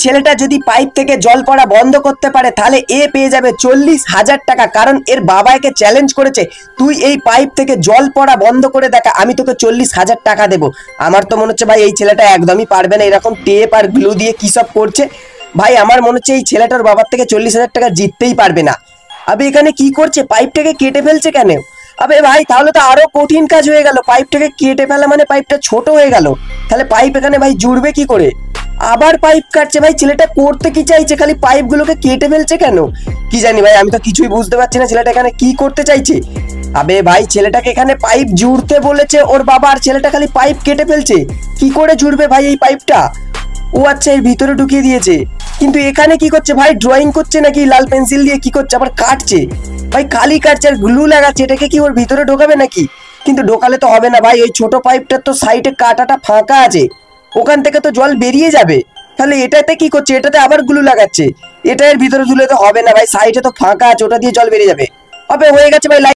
ছেলেটা যদি পাইপ থেকে জল পড়া বন্ধ করতে পারে তাহলে এ পেয়ে যাবে 40,000 টাকা, কারণ এর বাবা একে চ্যালেঞ্জ করেছে তুই এই পাইপ থেকে জল পড়া বন্ধ করে দেখা, আমি তোকে 40,000 টাকা দেবো। আমার তো মনে হচ্ছে ভাই এই ছেলেটা একদমই পারবে না, এরকম টেপ আর গ্লু দিয়ে কি সব করছে। ভাই আমার মনে হচ্ছে এই ছেলেটার বাবার থেকে 40,000 টাকা জিততেই পারবে না। আবে এখানে কি করছে, পাইপটাকে কেটে ফেলছে কেন? আবে ভাই তাহলে তো আরো কঠিন কাজ হয়ে গেল, পাইপটাকে কেটে ফেলা মানে পাইপটা ছোট হয়ে গেল, তাহলে পাইপ এখানে ভাই জুড়বে কি করে? আবার পাইপ কাটছে। ভাই ছেলেটা করতে কি চাইছে, খালি পাইপগুলোকে কেটে ফেলছে কেন কি জানি ভাই, আমি তো কিছুই বুঝতে পারছি না ছেলেটা এখানে কি করতে চাইছে। আবে ভাই ছেলেটাকে এখানে পাইপ জুড়তে বলেছে ওর বাবা, আর ছেলেটা খালি পাইপ কেটে ফেলছে। কি করে জুড়বে ভাই এই পাইপটা? ও আচ্ছা এর ভিতরে ঢুকিয়ে দিয়েছে, কিন্তু এখানে কি করছে ভাই, ড্রয়িং করছে নাকি লাল পেন্সিল দিয়ে, কি করছে? আবার কাটছে ভাই, খালি কাটছে আর গ্লু লাগাচ্ছে, এটাকে কি ওর ভিতরে ঢোকাবে নাকি? কিন্তু ঢোকালে তো হবে না ভাই, ওই ছোট পাইপটার তো সাইডে কাটাটা ফাঁকা আছে, ওখান থেকে তো জল বেরিয়ে যাবে। তাহলে এটাতে কি করছে, এটাতে আবার গ্লু লাগাচ্ছে, এটা এর ভিতরে ঝুলে তো হবে না ভাই, সাইডে তো ফাঁকা আছে, ওটা দিয়ে জল বেরিয়ে যাবে। হবে, হয়ে গেছে ভাই।